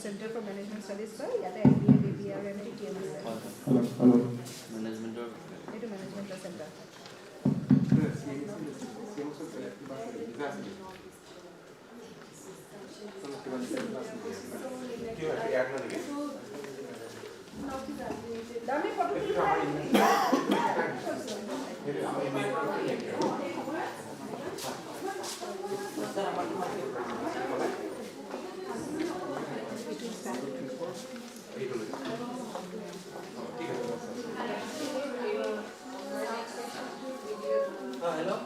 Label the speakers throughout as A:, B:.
A: Center for Management Studies sir yate MBA BBA and Cms
B: hello
A: management center dame
C: hello.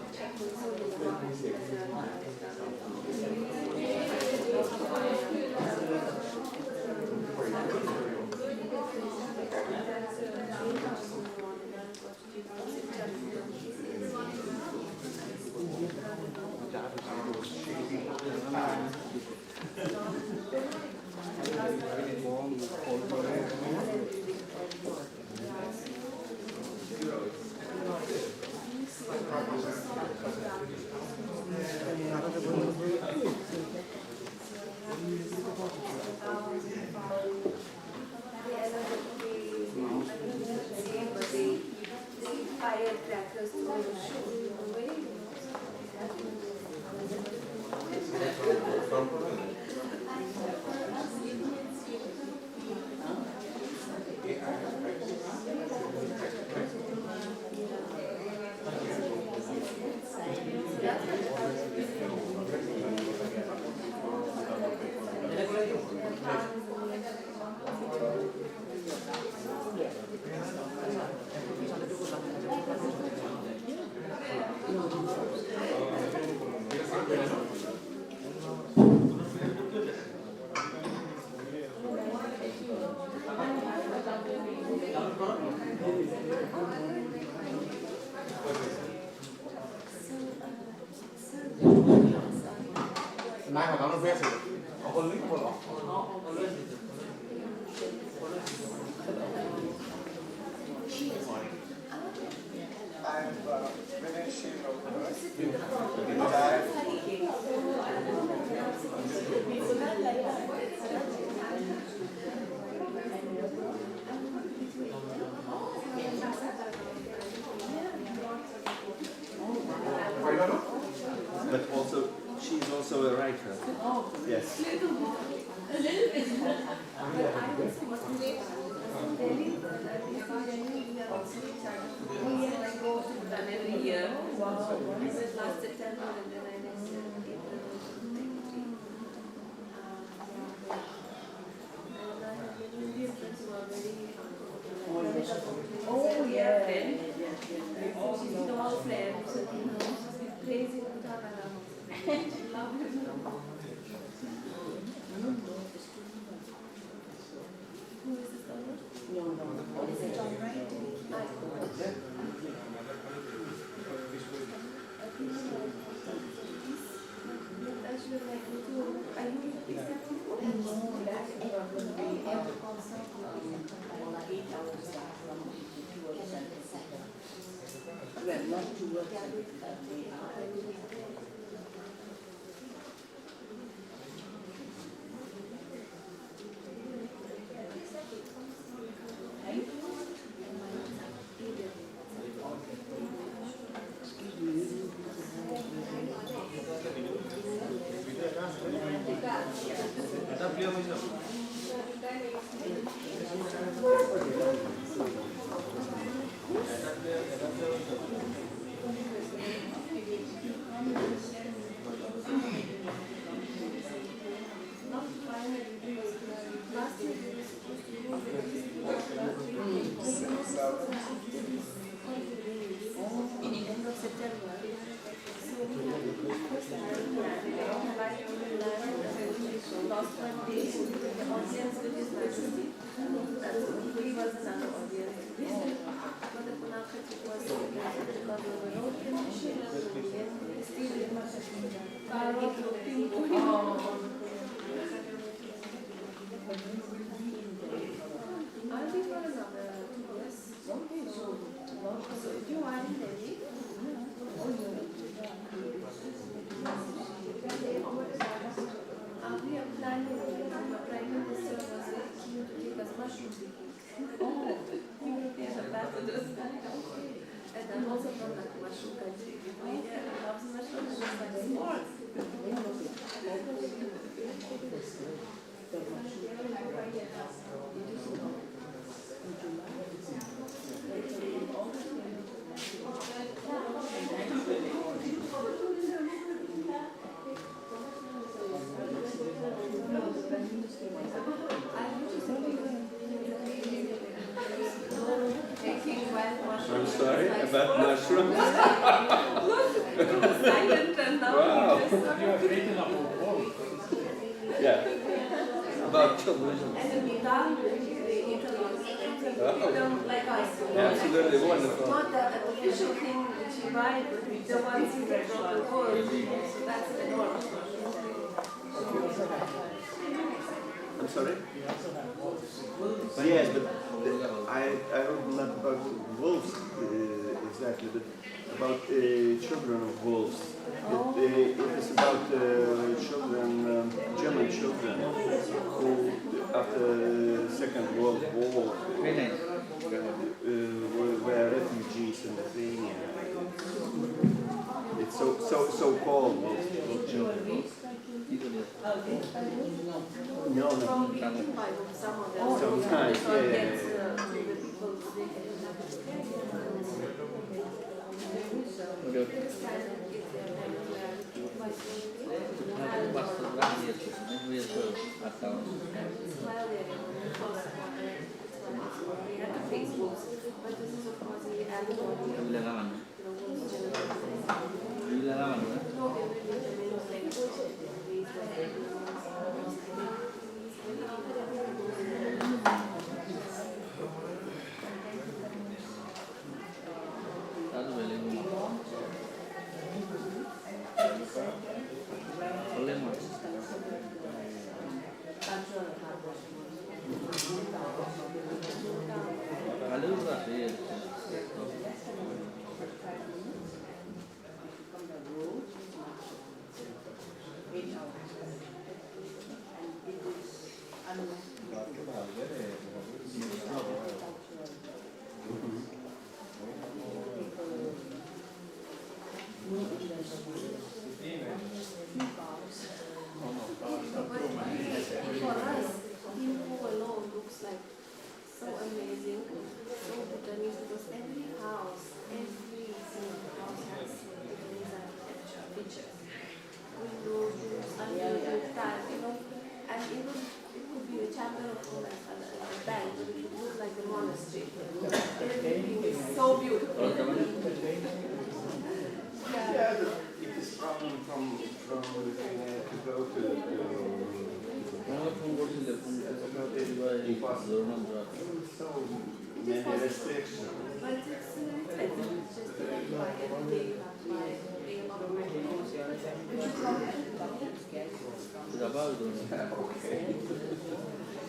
B: nãy mà nó vẽ rồi, có link của nó.
D: But also, she's also a writer. Yes.
E: Every year. I said last September and then I next year. And I have many Indian friends who are very
A: Oh, yeah.
E: she's been all friends and she's been praising Uttarakhand. She loves it. Who is this daughter?
A: Is it all right?
D: I'm sorry about mushrooms.
E: Silent and now
D: Wow.
B: You have written about all.
D: Yeah. About children.
E: and we done them like us.
D: Absolutely wonderful.
E: Not the official thing which you buy, but the ones you get from the world. So that's the norm.
D: I'm sorry? Yes, but I wrote not about wolves exactly, but about children of wolves. It is about children, German children, who after Second World War were refugees in Lithuania. It's so called wolf children. No, no.
E: From being by some of them.
D: Sometimes, yeah.
E: Facebook, but this is of course the antibody. For us, him who alone looks like so amazing, so Bhutanese, because every house, every single house has Bhutanese features. Windows, unusual time, and even it could be a chapter of a bank, but it would look like a monastery. Everything is so beautiful.
D: Yeah, it is problem from Lithuania to go to so many restrictions.
E: But it's expensive. It's just like buy every day, you have to buy a lot of money.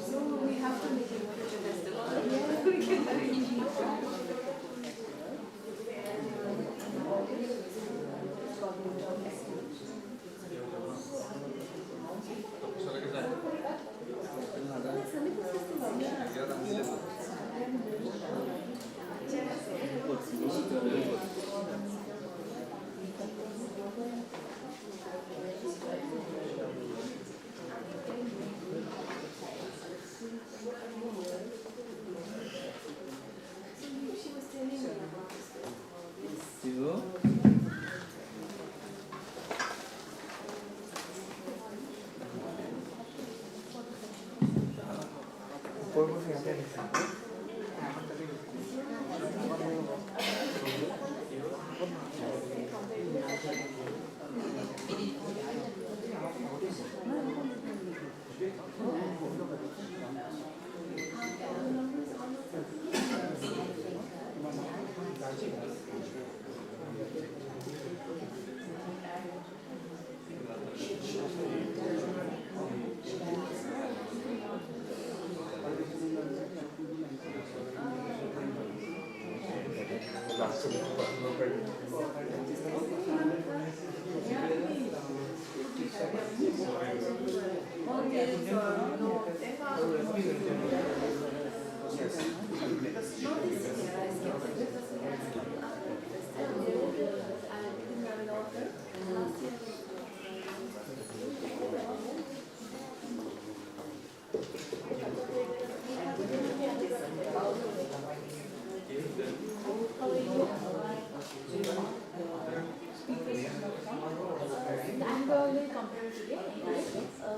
E: So we have to make it a festival. We can she was telling me about this.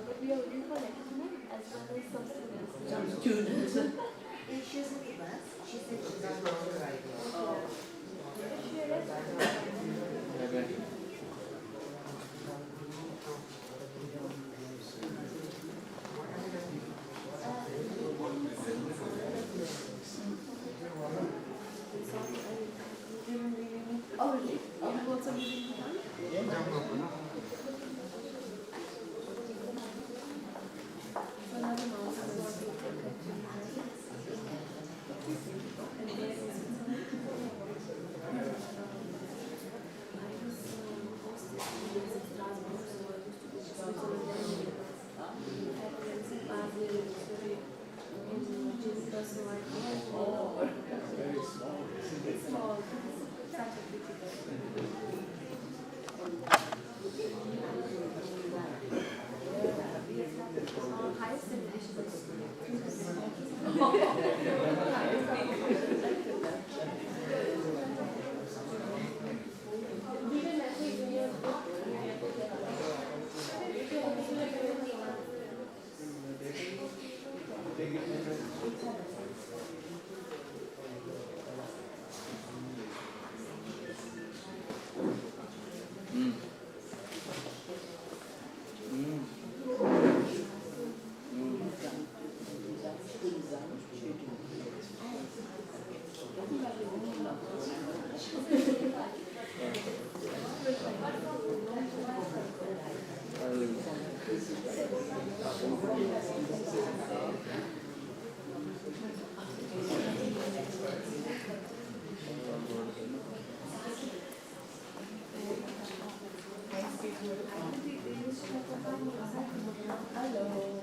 E: But we are looking for entertainment as well as some students.
F: She was with us. She said she's on the right.
E: Oh, really? You also live in Bhutan? So another mouse is what we take. And there is I was hosted in Strasbourg, so I used to go to Switzerland. I had friends in Basel, in Geneva, so I go all over. It's small. Such a pretty girl. Highest civilization.
F: Hello.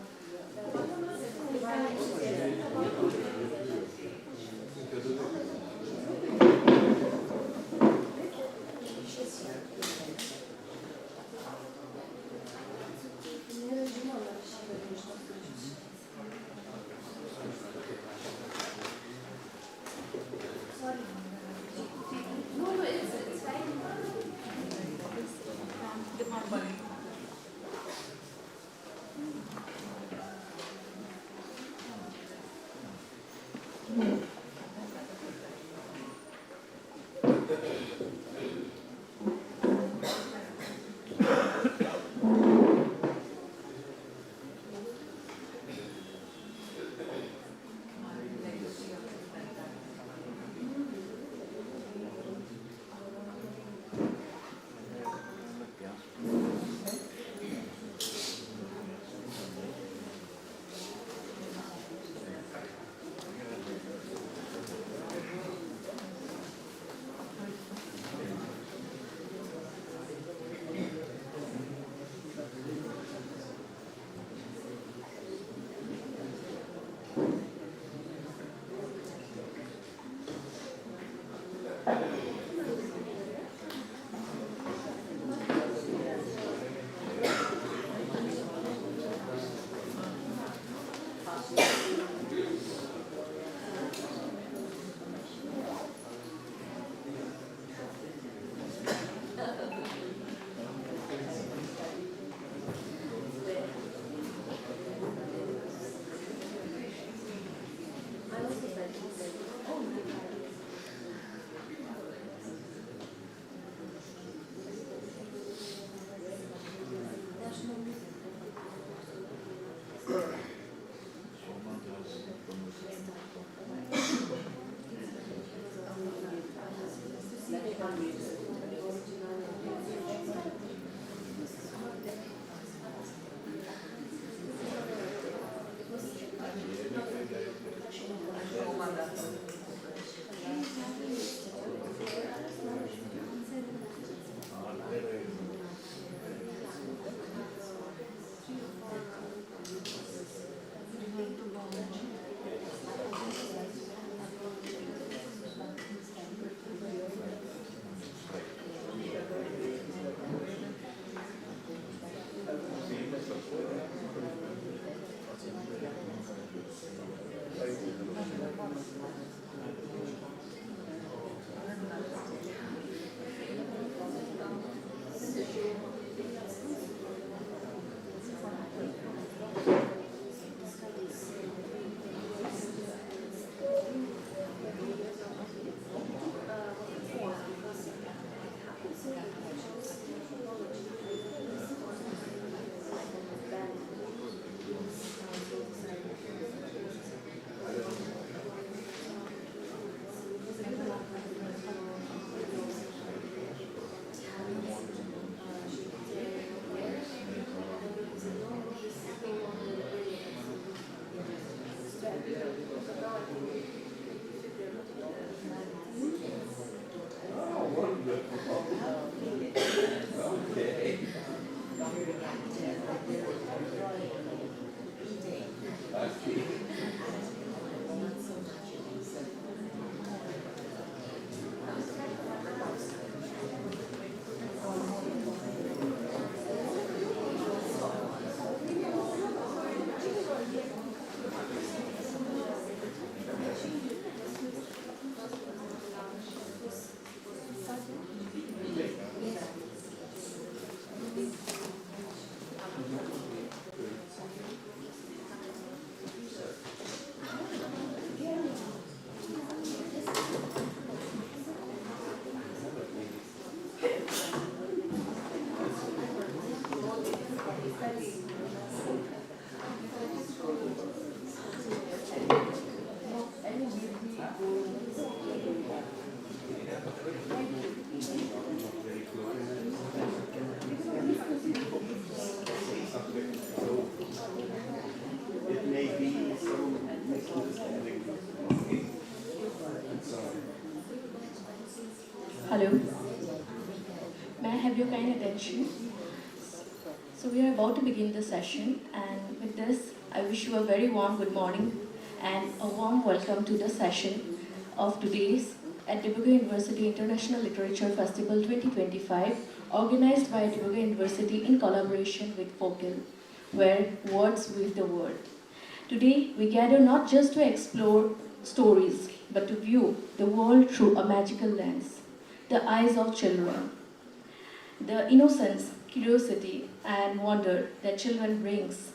D: It may be some misunderstanding.
G: Hello. May I have your kind attention? So we are about to begin the session, and with this, I wish you a very warm good morning and a warm welcome to the session of today's at Dibrugad University International Literature Festival 2025, organized by Dibrugad University in collaboration with Focal, where words weave the world. Today, we gather not just to explore stories, but to view the world through a magical lens, the eyes of children. The innocence, curiosity, and wonder that children brings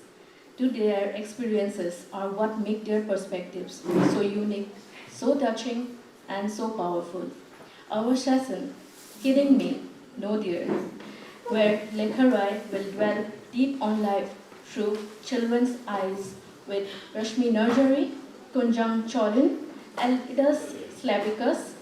G: to their experiences are what make their perspectives so unique, so touching, and so powerful. Our session, Kidding Me, No Dear, where Lekha Rai will dwell deep on life through children's eyes with Rashmi Narjari, Kunjam Cholin, and Idas Slavicus,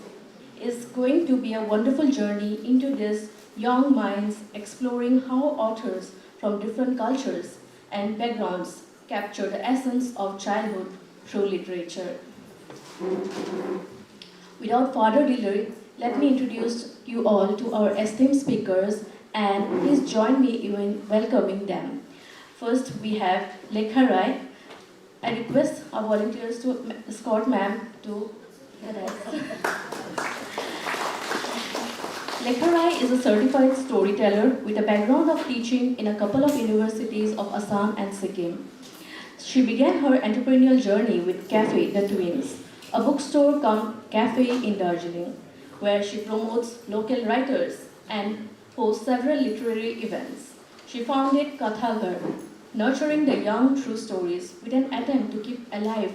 G: is going to be a wonderful journey into these young minds exploring how authors from different cultures and backgrounds capture the essence of childhood through literature. Without further delay, let me introduce you all to our esteemed speakers, and please join me in welcoming them. First, we have Lekha Rai. I request our volunteers to escort ma'am to the dais. Lekha Rai is a certified storyteller with a background of teaching in a couple of universities of Assam and Sikkim. She began her entrepreneurial journey with Cafe The Twins, a bookstore cum cafe in Darjeeling, where she promotes local writers and hosts several literary events. She founded Kathaghar, nurturing the young through stories with an attempt to keep alive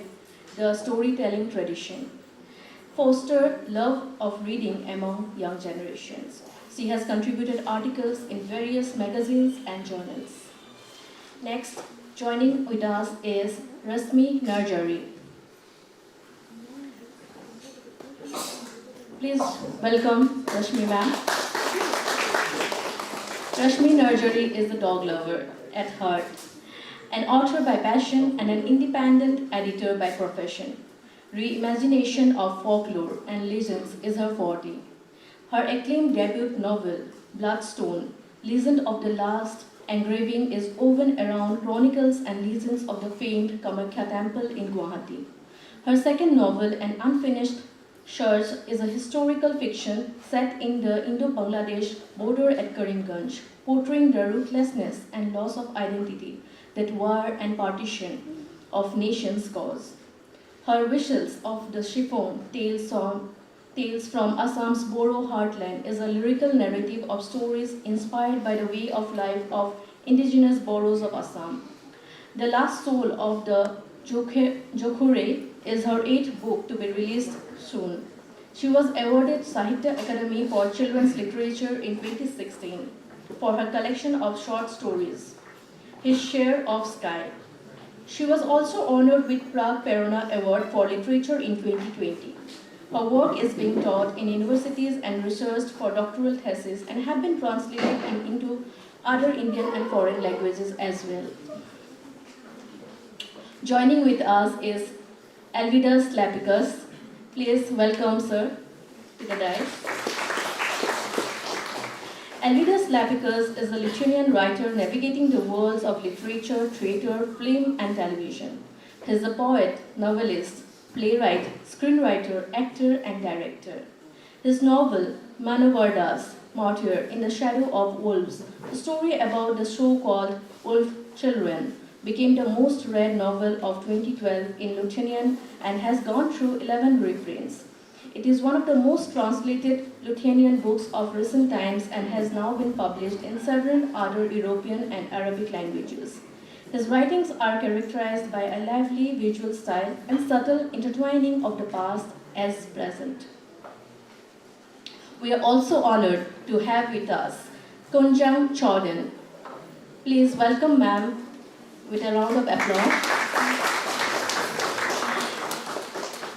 G: the storytelling tradition, foster love of reading among young generations. She has contributed articles in various magazines and journals. Next, joining with us is Rashmi Narjari. Please welcome Rashmi ma'am. Rashmi Narjari is a dog lover at heart, an author by passion and an independent editor by profession. Reimagination of folklore and legends is her forte. Her acclaimed debut novel, Bloodstone, Legend of the Last Engraving, is woven around chronicles and legends of the famed Kamakhya temple in Guwahati. Her second novel, An Unfinished Church, is a historical fiction set in the Indo-Bangladesh border at Karimganj, portraying the ruthlessness and loss of identity that war and partition of nations cause. Her Whistles of the Chiffon, Tales from Assam's Boro heartland, is a lyrical narrative of stories inspired by the way of life of indigenous Boros of Assam. The Last Soul of the Jokhure is her 8th book to be released soon. She was awarded Sahitya Academy for Children's Literature in 2016 for her collection of short stories, His Share of Sky. She was also honored with Prague Perona Award for Literature in 2020. Her work is being taught in universities and researched for doctoral theses and have been translated into other Indian and foreign languages as well. Joining with us is Alvidas Lapicus. Please welcome, sir, to the dais. Alvydas Lapicus is a Lithuanian writer navigating the worlds of literature, theatre, film, and television. He is a poet, novelist, playwright, screenwriter, actor, and director. His novel, Manovardas, Martyr in the Shadow of Wolves, a story about the so-called wolf children, became the most read novel of 2012 in Lithuanian and has gone through 11 reprints. It is one of the most translated Lithuanian books of recent times and has now been published in several other European and Arabic languages. His writings are characterized by a lively visual style and subtle intertwining of the past as present. We are also honored to have with us Kunjang Chaudhan. Please welcome ma'am with a round of applause.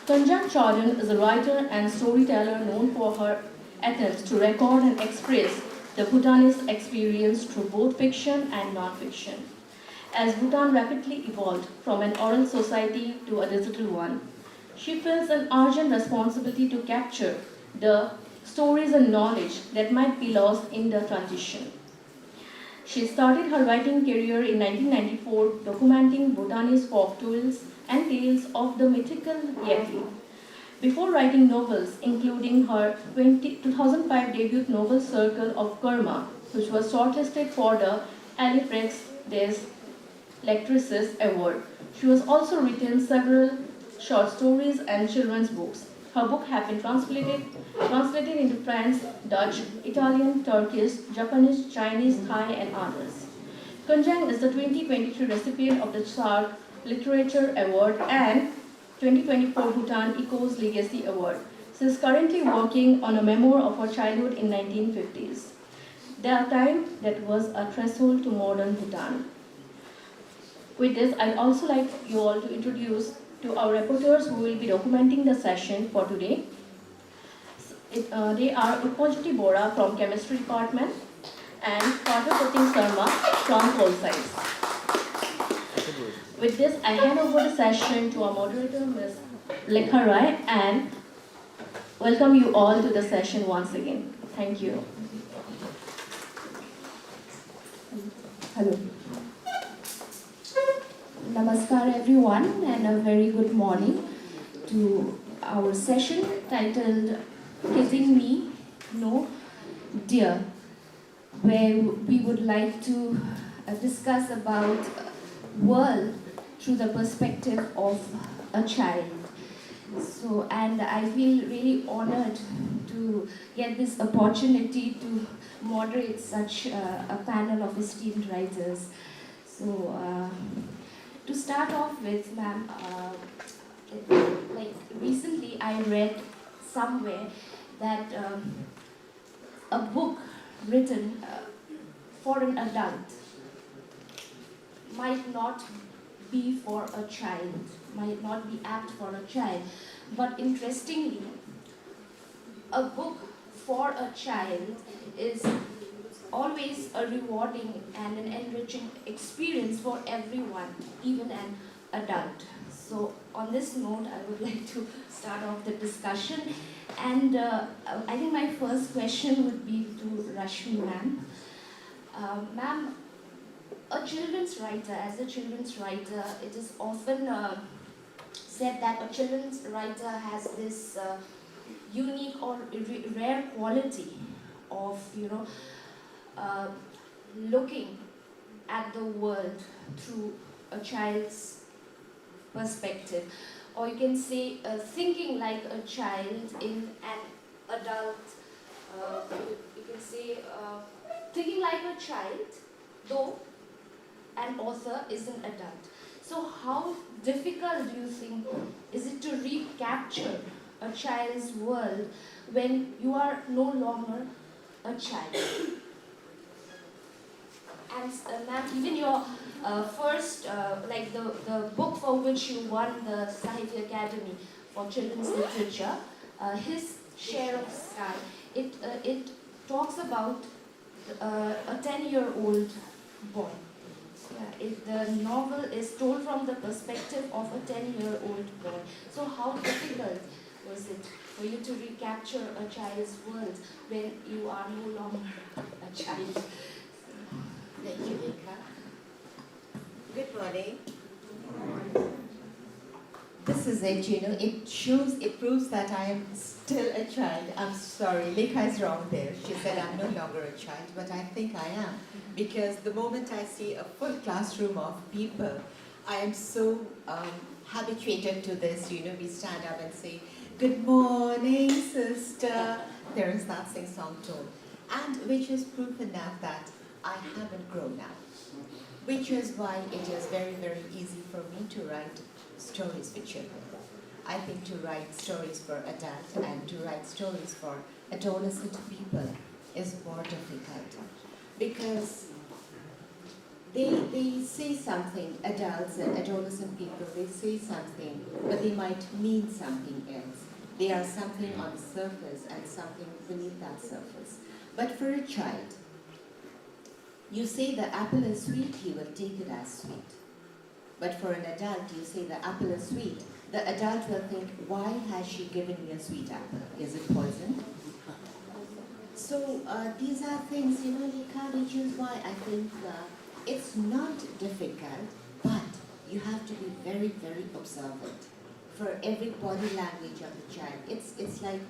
G: Kunjang Chaudhan is a writer and storyteller known for her attempts to record and express the Bhutanese experience through both fiction and non-fiction. As Bhutan rapidly evolved from an oral society to a digital one, she feels an urgent responsibility to capture the stories and knowledge that might be lost in the transition. She started her writing career in 1994, documenting Bhutanese folk tales and tales of the mythical Yeti. Before writing novels, including her 2005 debut novel Circle of Karma, which was shortlisted for the Alifrex des Lectrices Award, she has also written several short stories and children's books. Her books have been translated into French, Dutch, Italian, Turkish, Japanese, Chinese, Thai, and others. Kunjang is the 2023 recipient of the Sark Literature Award and 2024 Bhutan Eco's Legacy Award. She is currently working on a memoir of her childhood in 1950s. The time that was a threshold to modern Bhutan. With this, I'd also like you all to introduce to our reporters who will be documenting the session for today. They are Upajiti Bora from Chemistry Department and Father Pratim Sarma from Pol Science. With this, I hand over the session to our moderator, Ms. Lekha Rai, and welcome you all to the session once again. Thank you.
H: Hello. Namaskar everyone and a very good morning to our session titled Getting Me No Dear, where we would like to discuss about world through the perspective of a child. So, and I feel really honored to get this opportunity to moderate such a panel of esteemed writers. So, to start off with, ma'am, like recently I read somewhere that a book written for an adult might not be for a child, might not be apt for a child. But interestingly, a book for a child is always a rewarding and an enriching experience for everyone, even an adult. So on this note, I would like to start off the discussion. And I think my first question would be to Rashmi ma'am. Ma'am, a children's writer, as a children's writer, it is often said that a children's writer has this unique or rare quality of, looking at the world through a child's perspective, or you can say thinking like a child in an adult. You can say thinking like a child, though an author is an adult. So how difficult do you think is it to recapture a child's world when you are no longer a child? And ma'am, even your first, like the book for which you won the Sahitya Academy for Children's Literature, His Share of Sky, it talks about a 10-year-old boy. Yeah, the novel is told from the perspective of a 10-year-old boy. So how difficult was it for you to recapture a child's world when you are no longer a child.
F: Thank you, Lekha. Good morning. This is it, you know, it proves that I am still a child. I'm sorry, Lekha is wrong there. She said I'm no longer a child, but I think I am. Because the moment I see a full classroom of people, I am so habituated to this, you know, we stand up and say, good morning, sister. There is that sing-song tone. And which is proof enough that I haven't grown up. Which is why it is very, very easy for me to write stories for children. I think to write stories for adults and to write stories for adolescent people is more difficult. Because they say something, adults and adolescent people, they say something, but they might mean something else. They are something on the surface and something beneath that surface. But for a child, you say the apple is sweet, he will take it as sweet. But for an adult, you say the apple is sweet, the adult will think, why has she given me a sweet apple? Is it poison? So these are things, you know, Lekha, which is why I think it's not difficult, but you have to be very, very observant for every body language of the child. It's like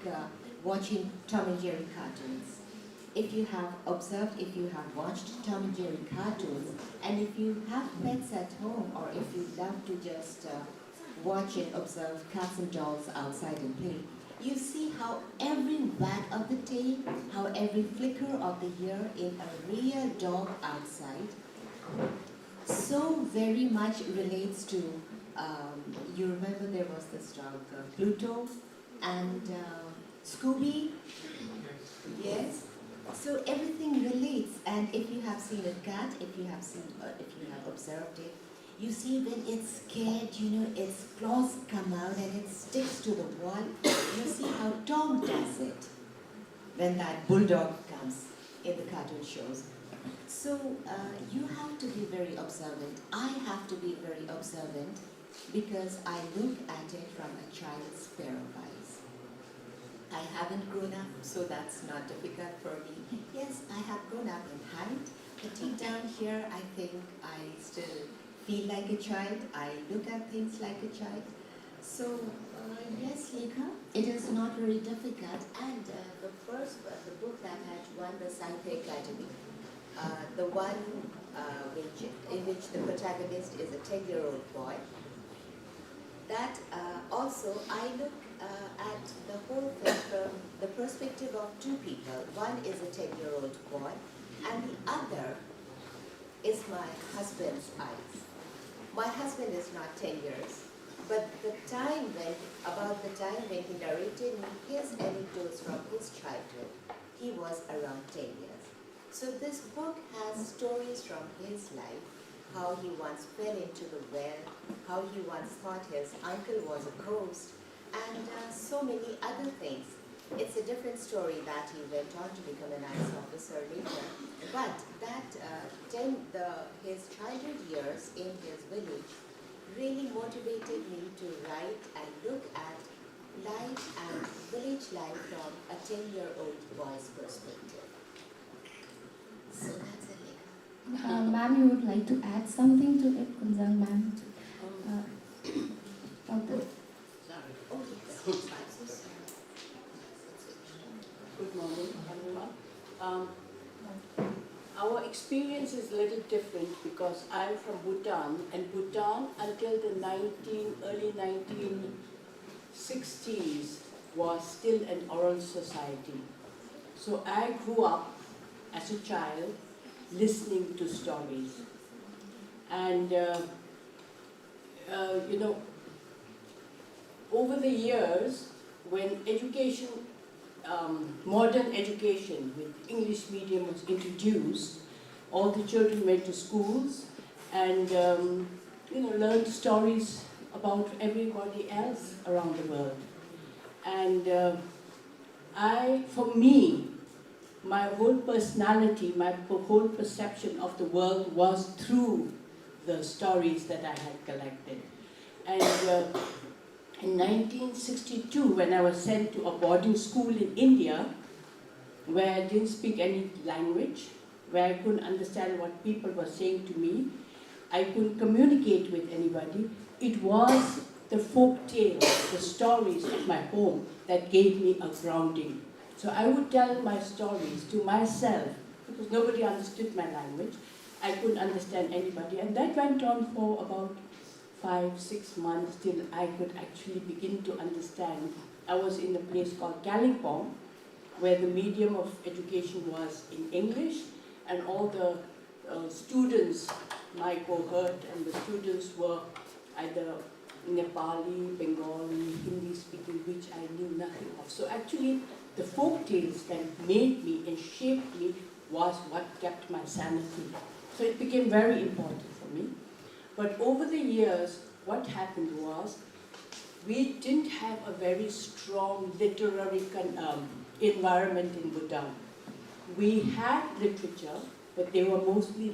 F: watching Tom and Jerry cartoons. If you have observed, if you have watched Tom and Jerry cartoons, and if you have pets at home, or if you love to just watch and observe cats and dogs outside and play, you see how every wag of the tail, how every flicker of the ear in a real dog outside so very much relates to, you remember there was this dog, Pluto, and Scooby, yes? So everything relates, and if you have seen a cat, if you have observed it, you see when it's scared, you know, its claws come out and it sticks to the wall. You see how Tom does it when that bulldog comes in the cartoon shows. So you have to be very observant. I have to be very observant because I look at it from a child's pair of eyes. I haven't grown up, so that's not difficult for me. Yes, I have grown up in height, but deep down here, I think I still feel like a child. I look at things like a child. So, yes, Lekha, it is not very difficult. And the book that had won the Sahitya Academy, the one in which the protagonist is a 10-year-old boy, that also I look at the whole thing from the perspective of two people. One is a 10-year-old boy, and the other is my husband's eyes. My husband is not 10 years, but about the time when he narrated me his anecdotes from his childhood, he was around 10 years. So this book has stories from his life, how he once fell into the well, how he once thought his uncle was a ghost, and so many other things. It's a different story that he went on to become an ICE officer later, but that his childhood years in his village really motivated me to write and look at life and village life from a 10-year-old boy's perspective. So that's it, Lekha.
H: Ma'am, you would like to add something to it, Kunjal ma'am? Okay.
F: Oh yes, I'm so sorry.
C: Good morning, everyone. Our experience is a little different because I'm from Bhutan, and Bhutan until the early 1960s was still an oral society. So I grew up as a child listening to stories. And you know, over the years, when education, modern education with English medium was introduced, all the children went to schools and you know, learned stories about everybody else around the world. And for me, my whole personality, my whole perception of the world was through the stories that I had collected. And In 1962, when I was sent to a boarding school in India, where I didn't speak any language, where I couldn't understand what people were saying to me, I couldn't communicate with anybody, it was the folk tales, the stories of my home that gave me a grounding. So I would tell my stories to myself, because nobody understood my language. I couldn't understand anybody, and that went on for about 5-6 months till I could actually begin to understand. I was in a place called Kalimpong, where the medium of education was in English, and all the students, my cohort, and the students were either Nepali, Bengali, Hindi speaking, which I knew nothing of. So actually, the folk tales that made me and shaped me was what kept my sanity. So it became very important for me. But over the years, what happened was, we didn't have a very strong literary environment in Bhutan. We had literature, but they were mostly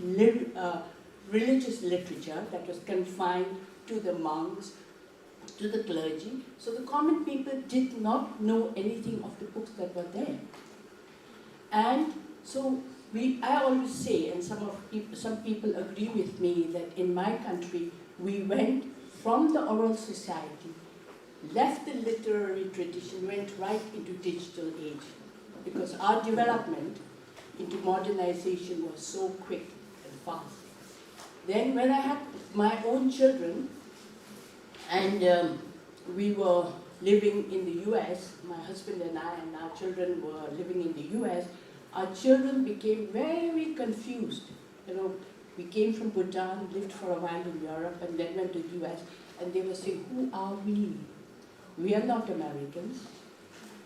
C: religious literature that was confined to the monks, to the clergy. So the common people did not know anything of the books that were there. And so I always say, and some people agree with me, that in my country, we went from the oral society, left the literary tradition, went right into digital age, because our development into modernization was so quick and fast. Then when I had my own children, and we were living in the US, my husband and I and our children were living in the US, our children became very confused. You know, we came from Bhutan, lived for a while in Europe, and then went to the US, and they were saying, who are we? We are not Americans.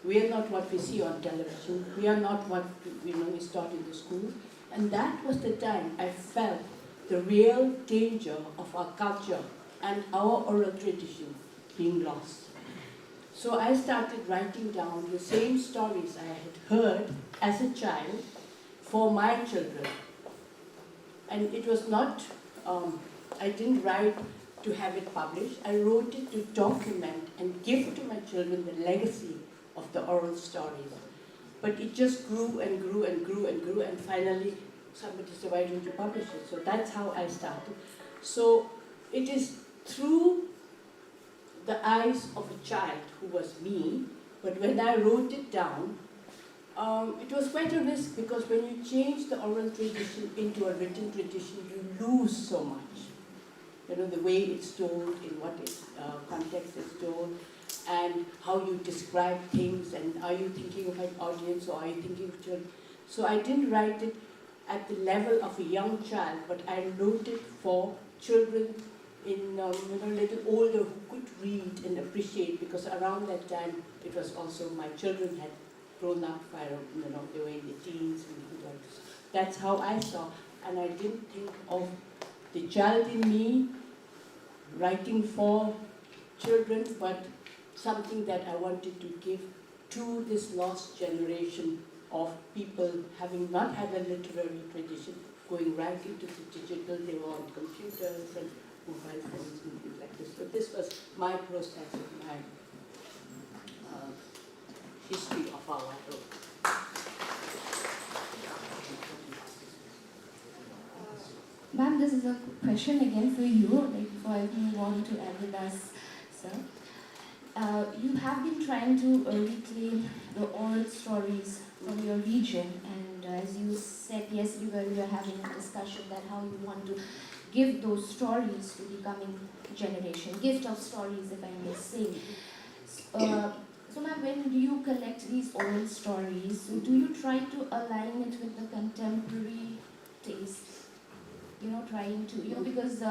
C: We are not what we see on television. We are not what is taught in the school. And that was the time I felt the real danger of our culture and our oral tradition being lost. So I started writing down the same stories I had heard as a child for my children. And it was not, I didn't write to have it published. I wrote it to document and give to my children the legacy of the oral stories. But it just grew and grew and grew and grew, and finally somebody said, why don't you publish it? So that's how I started. So it is through the eyes of a child who was me, but when I wrote it down, it was quite a risk, because when you change the oral tradition into a written tradition, you lose so much. You know, the way it's told, in what context it's told, and how you describe things, and are you thinking of an audience or are you thinking of children? So I didn't write it at the level of a young child, but I wrote it for children in a little older who could read and appreciate, because around that time it was also my children had grown up, they were in the teens and things like this. That's how I saw, and I didn't think of the child in me writing for children, but something that I wanted to give to this lost generation of people having not had a literary tradition, going right into the digital. They were on computers and mobile phones and things like this. So this was my process of my history of our world.
H: Ma'am, this is a question again for you, before I move on to Avidas, sir. You have been trying to reclaim the oral stories from your region, and as you said yesterday, we were having a discussion that how you want to give those stories to the coming generation, gift of stories, if I may say. So ma'am, when do you collect these oral stories, so do you try to align it with the contemporary taste? Trying to, because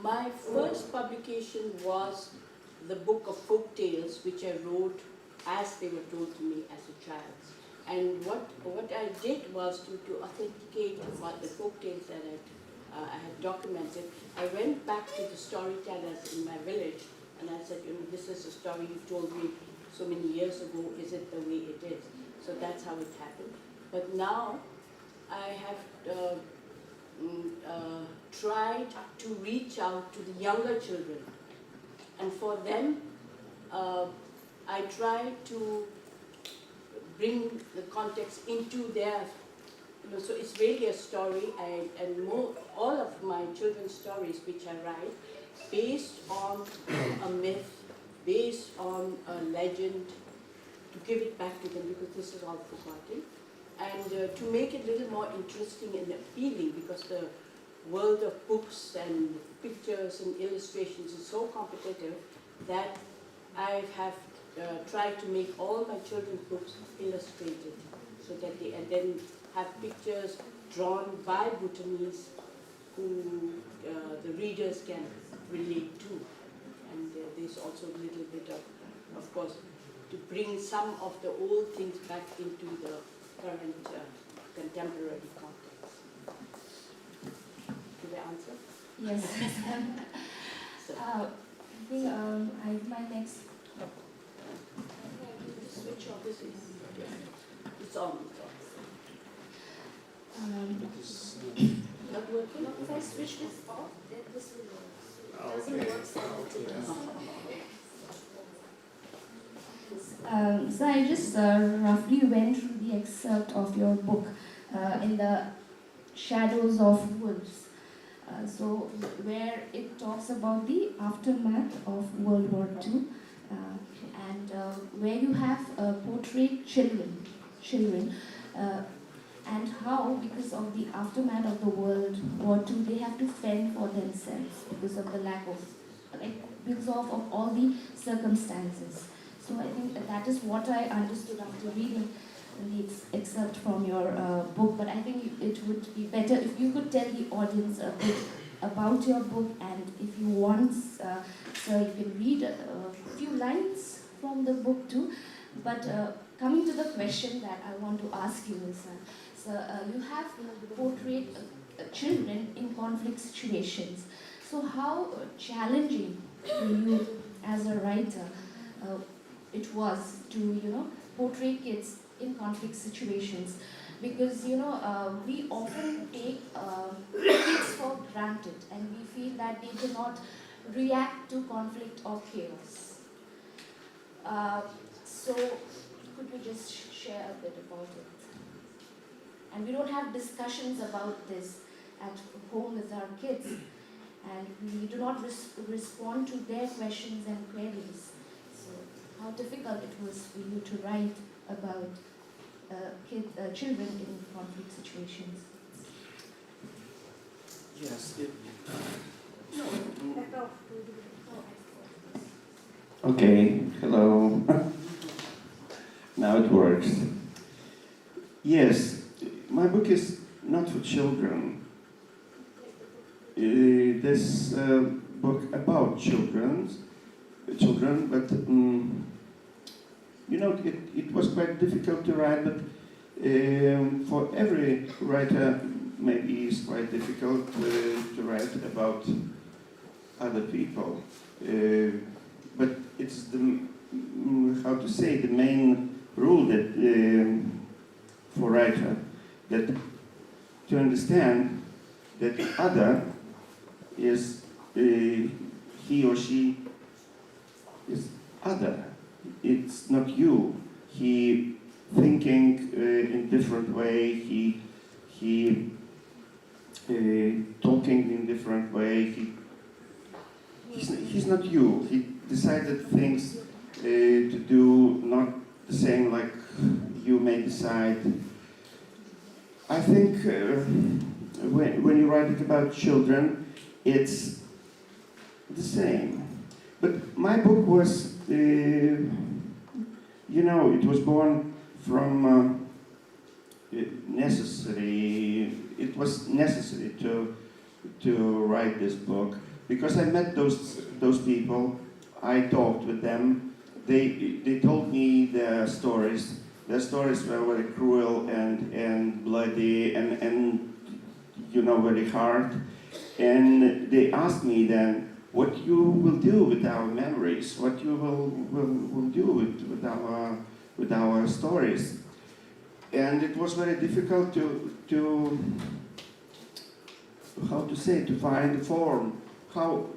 C: my first publication was the book of folk tales, which I wrote as they were told to me as a child. And what I did was to authenticate what the folk tales that I had documented. I went back to the storytellers in my village, and I said, this is a story you told me so many years ago. Is it the way it is? So that's how it happened. But now I have tried to reach out to the younger children. And for them, I tried to bring the context into their, so it's really a story, all of my children's stories which I write, based on a myth, based on a legend, to give it back to them because this is all forgotten, and to make it a little more interesting and appealing, because the world of books and pictures and illustrations is so competitive that I have tried to make all my children's books illustrated, so that they and then have pictures drawn by Bhutanese who the readers can relate to. And there's also a little bit of course, to bring some of the old things back into the current contemporary context. Did I answer?
H: Yes.
C: So,
H: I think my next.
C: switch off this is, it's on. Not working?
E: If I switch this off, then this will work. It doesn't work simultaneously.
H: So I just roughly went through the excerpt of your book in the Shadows of Wolves. So where it talks about the aftermath of World War II, and where you have portrayed children, and how, because of the aftermath of the World War II, they have to fend for themselves because of the lack of, because of all the circumstances. So I think that is what I understood after reading the excerpt from your book. But I think it would be better if you could tell the audience a bit about your book, and if you want, so you can read a few lines from the book too. But coming to the question that I want to ask you is, so you have portrayed children in conflict situations. So how challenging for you as a writer it was to portray kids in conflict situations, because we often take kids for granted and we feel that they do not react to conflict or chaos. So could you just share a bit about it? And we don't have discussions about this at home with our kids, and we do not respond to their questions and queries. So how difficult it was for you to write about children in conflict situations?
D: Yes.
I: Okay, hello. Now it works. Yes, my book is not for children. This book about children, but it was quite difficult to write, but for every writer, maybe it's quite difficult to write about other people. But it's the main rule that for writer, that to understand that other is he or she is other. It's not you. He thinking in different way. He talking in different way. He's not you. He decided things to do not the same like you may decide. I think when you write it about children, it's the same. But my book was, it was born from necessary. It was necessary to write this book because I met those people. I talked with them. They told me their stories. Their stories were very cruel and bloody and very hard. And they asked me then, what you will do with our memories, what you will do with our stories. And it was very difficult to how to say, to find the form, how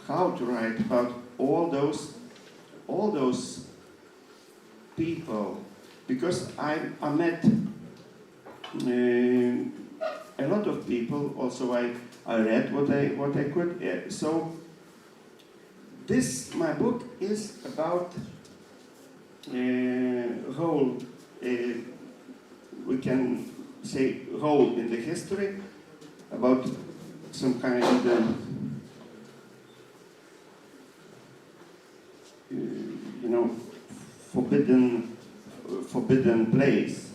I: to write about all those people, because I met a lot of people. Also, I read what I could. So my book is about whole. We can say whole in the history, about some kind of forbidden place.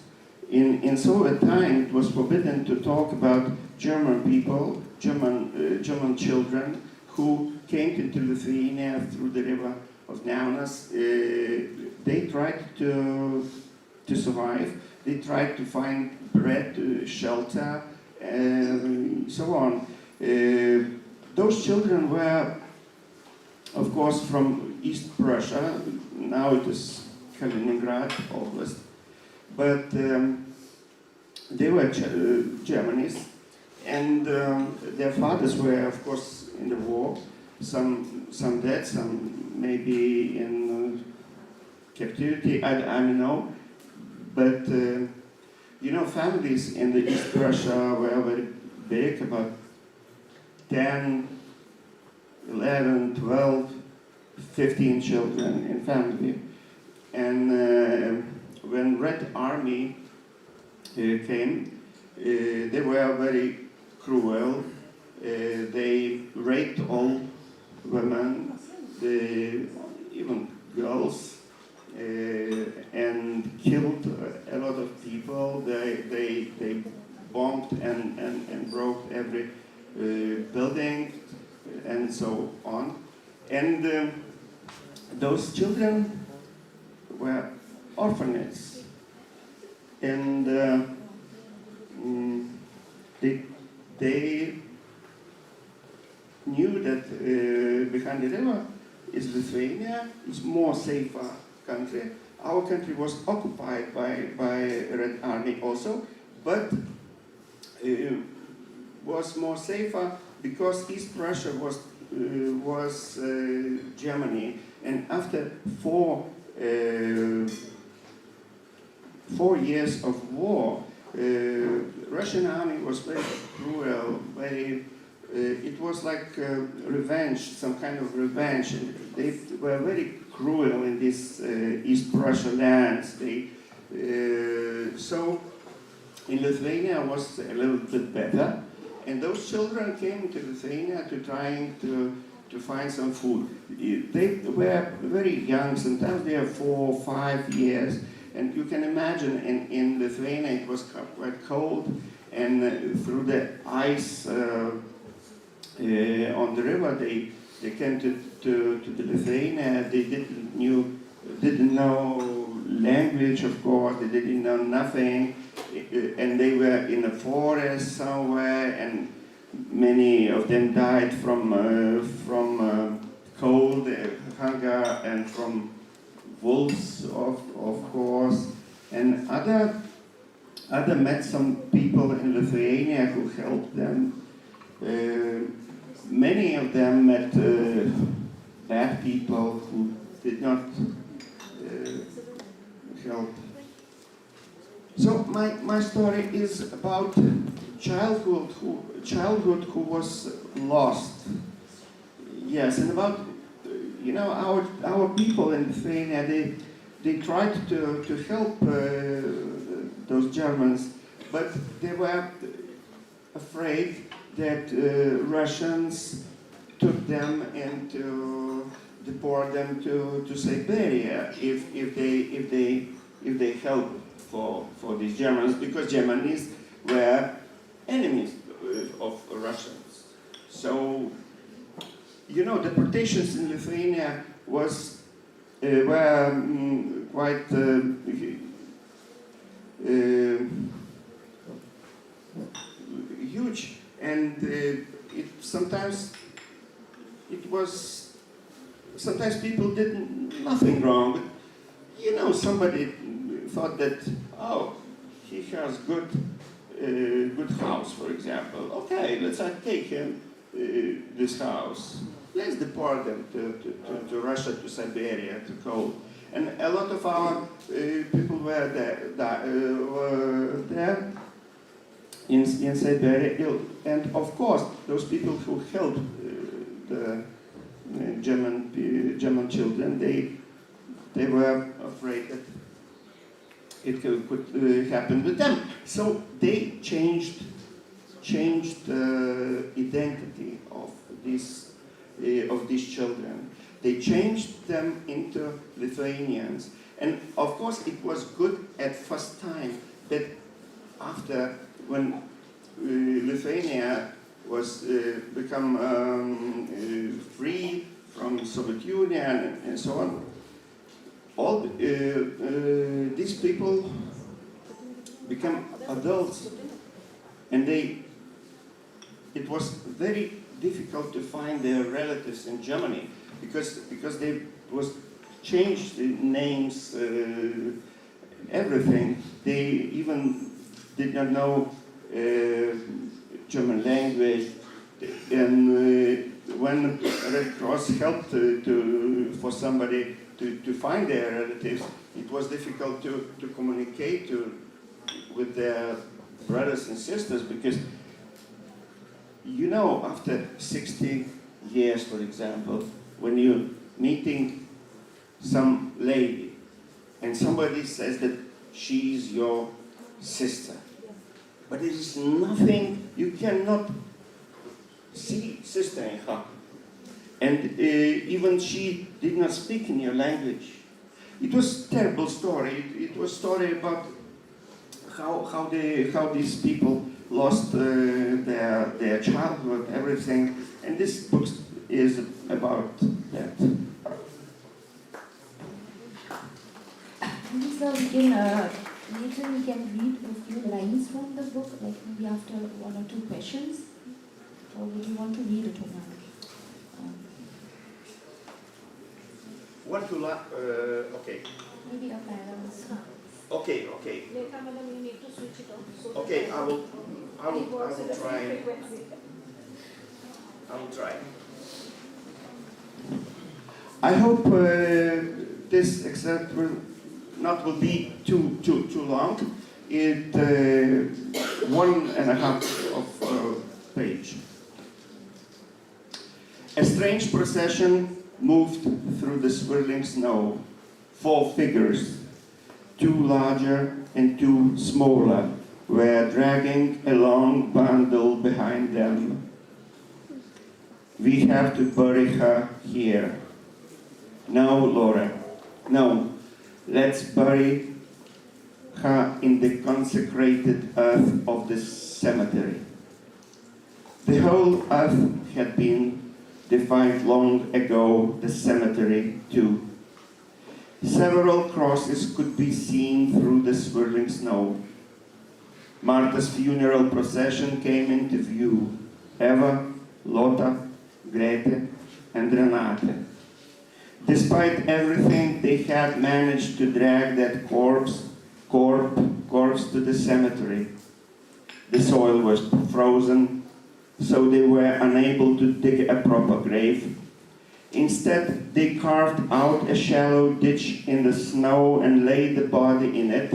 I: In Soviet time, it was forbidden to talk about German people, German children who came into Lithuania through the river of Neunas. They tried to survive. They tried to find bread, shelter, and so on. Those children were, of course, from East Prussia. Now it is Kaliningrad Oblast. But they were Germans, and their fathers were, of course, in the war. Some dead, some maybe in captivity. I don't know. But families in the East Prussia were very big, about 10, 11, 12, 15 children in family. And when Red Army came, they were very cruel. They raped all women, even girls, and killed a lot of people. They bombed and broke every building and so on. And those children were orphanages, and they knew that behind the river is Lithuania, is more safer country. Our country was occupied by Red Army also, but was more safer because East Prussia was Germany, and after 4 years of war, Russian army was very cruel, very. It was like revenge, some kind of revenge. They were very cruel in this East Prussia lands. So in Lithuania was a little bit better, and those children came to Lithuania to trying to find some food. They were very young. Sometimes they are 4 or 5 years. And you can imagine in Lithuania it was quite cold, and through the ice on the river they came to the Lithuania. They didn't know language, of course. They didn't know nothing, and they were in a forest somewhere, and many of them died from cold, hunger, and from wolves, of course, and other met some people in Lithuania who helped them. Many of them met bad people who did not help. So my story is about childhood who was lost. Yes, and about our people in Lithuania. They tried to help those Germans, but they were afraid that Russians took them and to deport them to Siberia if they help for these Germans, because Germans were enemies of Russians. So deportations in Lithuania were quite huge, and sometimes people did nothing wrong, but somebody thought that, oh, he has good good house, for example. Okay, let's take him this house. Let's deport them to Russia, to Siberia, to cold. And a lot of our people were there in Siberia. And of course, those people who helped the German children, they were afraid that it could happen with them. So they changed the identity of these children. They changed them into Lithuanians. And of course it was good at first time, but after, when Lithuania was become free from Soviet Union and so on, all these people become adults, and it was very difficult to find their relatives in Germany because they was changed the names, everything. They even did not know German language, and when Red Cross helped for somebody to find their relatives, it was difficult to communicate with their brothers and sisters, because you know, after 60 years, for example, when you're meeting some lady and somebody says that she's your sister, but there is nothing, you cannot see sister in her. And even she did not speak in your language. It was a terrible story. It was a story about how these people lost their childhood, everything. And this book is about that.
H: So we can later we can read a few lines from the book, like maybe after one or two questions. Or would you want to read it now?
I: What to okay.
H: Maybe a parents.
I: Okay.
E: Later, madam, you need to switch it off. So
I: Okay,
E: that
I: I will
E: it works with the same
I: try.
E: frequency.
I: I will try. I hope this excerpt will be too long. It 1.5 of page. A strange procession moved through the swirling snow. 4 figures, 2 larger and 2 smaller, were dragging a long bundle behind them. We have to bury her here. No, Laura, no. Let's bury her in the consecrated earth of the cemetery. The whole earth had been defined long ago, the cemetery too. Several crosses could be seen through the swirling snow. Martha's funeral procession came into view. Eva, Lotta, Grete, and Renate. Despite everything, they had managed to drag that corpse to the cemetery. The soil was frozen, so they were unable to dig a proper grave. Instead, they carved out a shallow ditch in the snow and laid the body in it,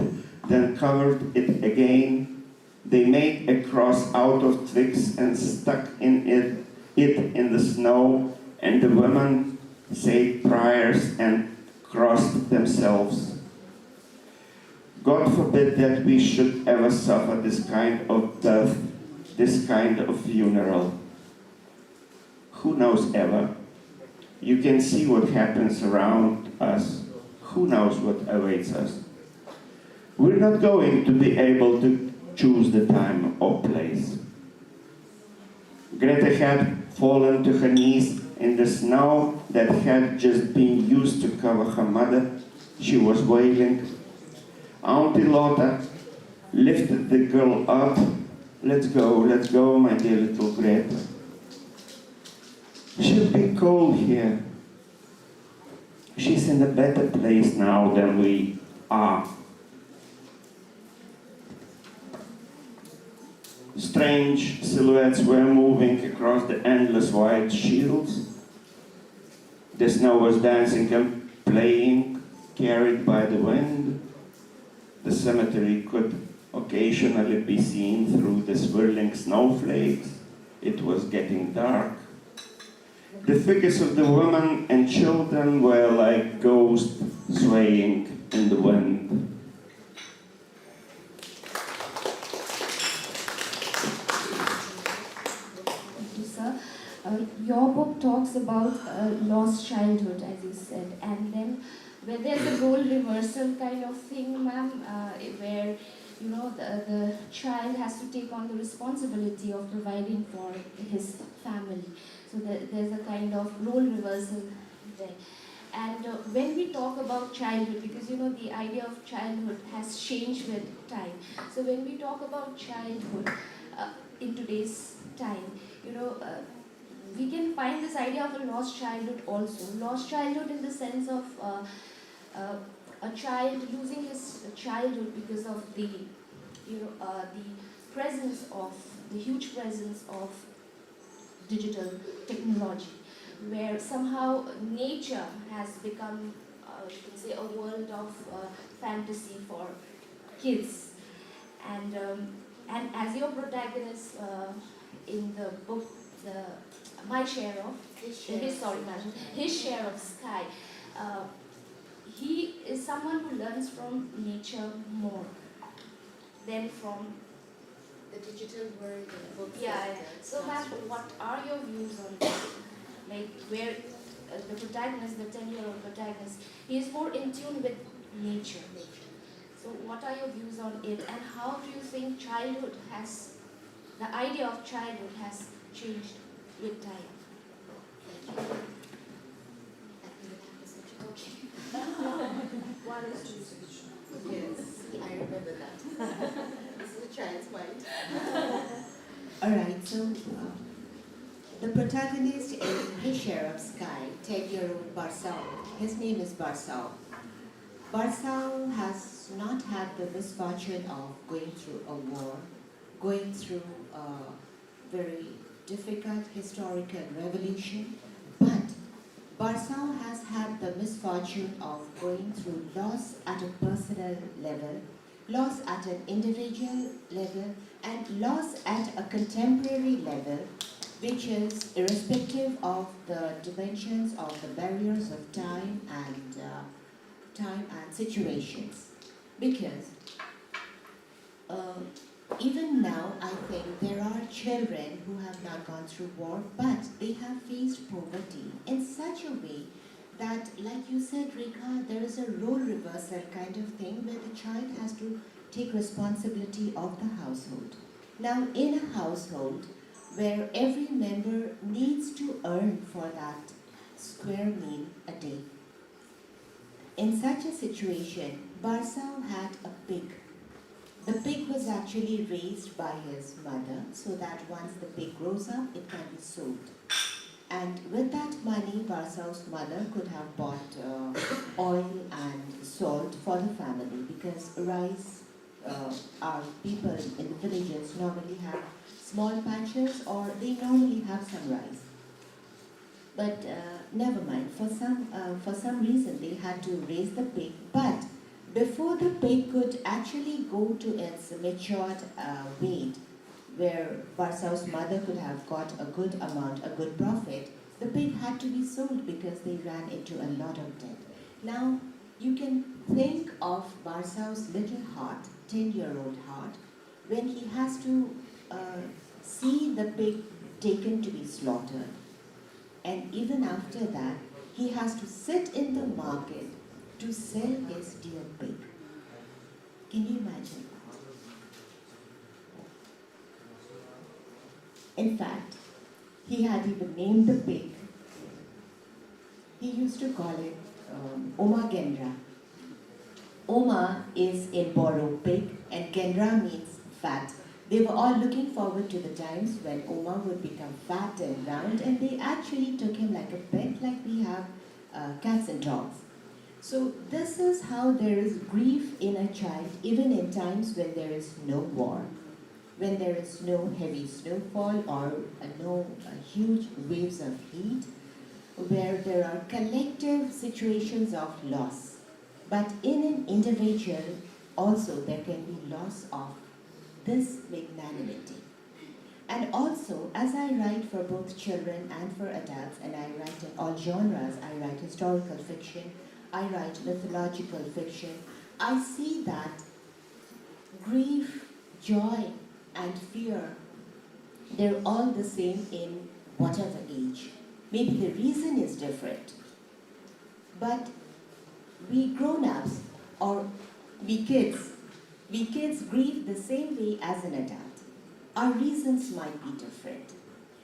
I: then covered it again. They made a cross out of twigs and stuck it in the snow, and the women said prayers and crossed themselves. God forbid that we should ever suffer this kind of death, this kind of funeral. Who knows ever? You can see what happens around us. Who knows what awaits us? We're not going to be able to choose the time or place. Greta had fallen to her knees in the snow that had just been used to cover her mother. She was wailing. Auntie Lotta lifted the girl up. Let's go, my dear little Greta. She'll be cold here. She's in a better place now than we are. Strange silhouettes were moving across the endless white shields. The snow was dancing and playing, carried by the wind. The cemetery could occasionally be seen through the swirling snowflakes. It was getting dark. The figures of the women and children were like ghosts swaying in the wind.
H: Thank you, sir. Your book talks about lost childhood, as you said, and then where there's a role reversal kind of thing, ma'am, where you know the child has to take on the responsibility of providing for his family. So there's a kind of role reversal there. And when we talk about childhood, because you know the idea of childhood has changed with time. So when we talk about childhood in today's time, you know, we can find this idea of a lost childhood also. Lost childhood in the sense of a child losing his childhood because of the, you know, the presence of the huge presence of digital technology, where somehow nature has become, you can say, a world of fantasy for kids. And as your protagonist in the book, my share of his share of sky. He is someone who learns from nature more than from
F: The digital world and books.
H: yeah. So, ma'am, what are your views on this? Like, where the protagonist, the 10-year-old protagonist, he is more in tune with nature. So, what are your views on it, and how do you think the idea of childhood has changed with time?
A: One is to research.
F: Yes, I remember that. This is a child's mind. Alright, so the protagonist in His Share of Sky, 10-year-old Barsao, his name is Barsao. Barsao has not had the misfortune of going through a war, going through a very difficult historical revolution, but Barsao has had the misfortune of going through loss at a personal level, loss at an individual level, and loss at a contemporary level, which is irrespective of the dimensions of the barriers of time and situations. Because even now, I think there are children who have not gone through war, but they have faced poverty in such a way that, like you said, Rekha, there is a role reversal kind of thing where the child has to take responsibility of the household. Now, in a household where every member needs to earn for that square meal a day, in such a situation, Barsao had a pig. The pig was actually raised by his mother so that once the pig grows up, it can be sold. And with that money, Barsao's mother could have bought oil and salt for the family, because rice, our people in the villages normally have small patches, or they normally have some rice. But never mind, for some reason they had to raise the pig. But before the pig could actually go to its matured weight, where Barsao's mother could have got a good amount, a good profit, the pig had to be sold because they ran into a lot of debt. Now, you can think of Barsao's little heart, 10-year-old heart, when he has to see the pig taken to be slaughtered. And even after that, he has to sit in the market to sell his dear pig. Can you imagine that? In fact, he had even named the pig. He used to call it Oma Gendra. Oma is in Boro pig, and Gendra means fat. They were all looking forward to the times when Oma would become fat and round, and they actually took him like a pet, like we have cats and dogs. So this is how there is grief in a child, even in times when there is no war. when there is no heavy snowfall or no huge waves of heat, where there are collective situations of loss. But in an individual, also there can be loss of this magnanimity. And also, as I write for both children and for adults, and I write in all genres, I write historical fiction, I write mythological fiction, I see that grief, joy, and fear, they're all the same in whatever age. Maybe the reason is different, but we grown-ups, or we kids grieve the same way as an adult. Our reasons might be different.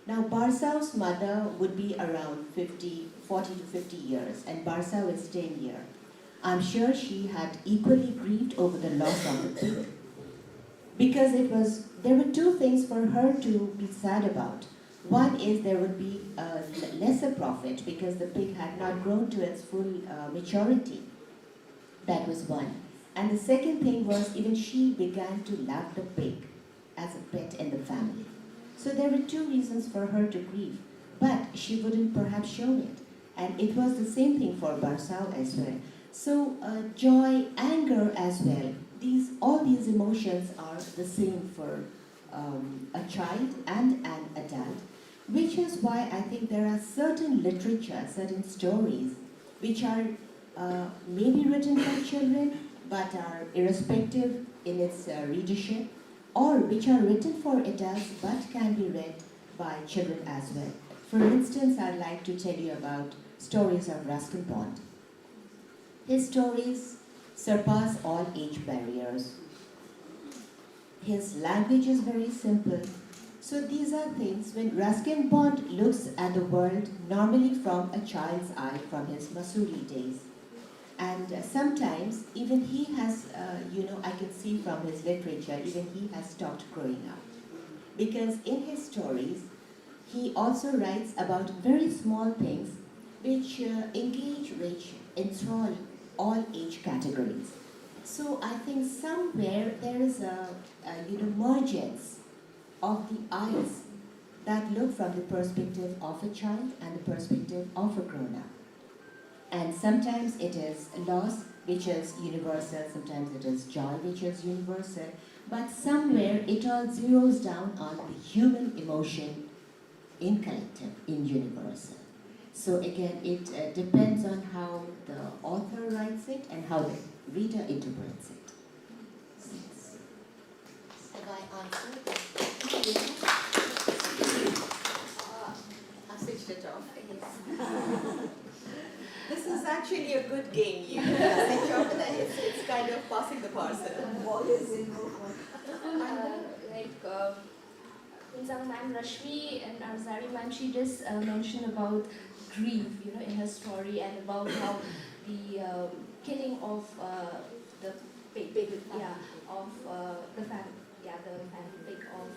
F: Now, Barsaw's mother would be around 40 to 50 years, and Barsaw is 10 years. I'm sure she had equally grieved over the loss of the pig, because there were two things for her to be sad about. One is there would be a lesser profit because the pig had not grown to its full maturity. That was one. And the second thing was even she began to love the pig as a pet in the family. So there were two reasons for her to grieve, but she wouldn't perhaps show it. And it was the same thing for Barsaw as well. So joy, anger as well, all these emotions are the same for a child and an adult, which is why I think there are certain literature, certain stories, which are maybe written for children, but are irrespective in its readership, or which are written for adults, but can be read by children as well. For instance, I'd like to tell you about stories of Ruskin Bond. His stories surpass all age barriers. His language is very simple. So these are things when Ruskin Bond looks at the world normally from a child's eye, from his Masuri days. And sometimes even he has, I can see from his literature, even he has stopped growing up. Because in his stories, he also writes about very small things which engage, which enthrall all age categories. So I think somewhere there is a mergence of the eyes that look from the perspective of a child and the perspective of a grown-up. And sometimes it is loss, which is universal, sometimes it is joy, which is universal, but somewhere it all zeroes down on the human emotion in collective, in universal. So again, it depends on how the author writes it and how the reader interprets it. Have I answered? I switched it off. Yes. This is actually a good game. You switch off and then it's kind of passing the parcel.
H: Ma'am Rashmi and Arzari ma'am, she just mentioned about grief, in her story, and about how the killing of the pig, of the family pig of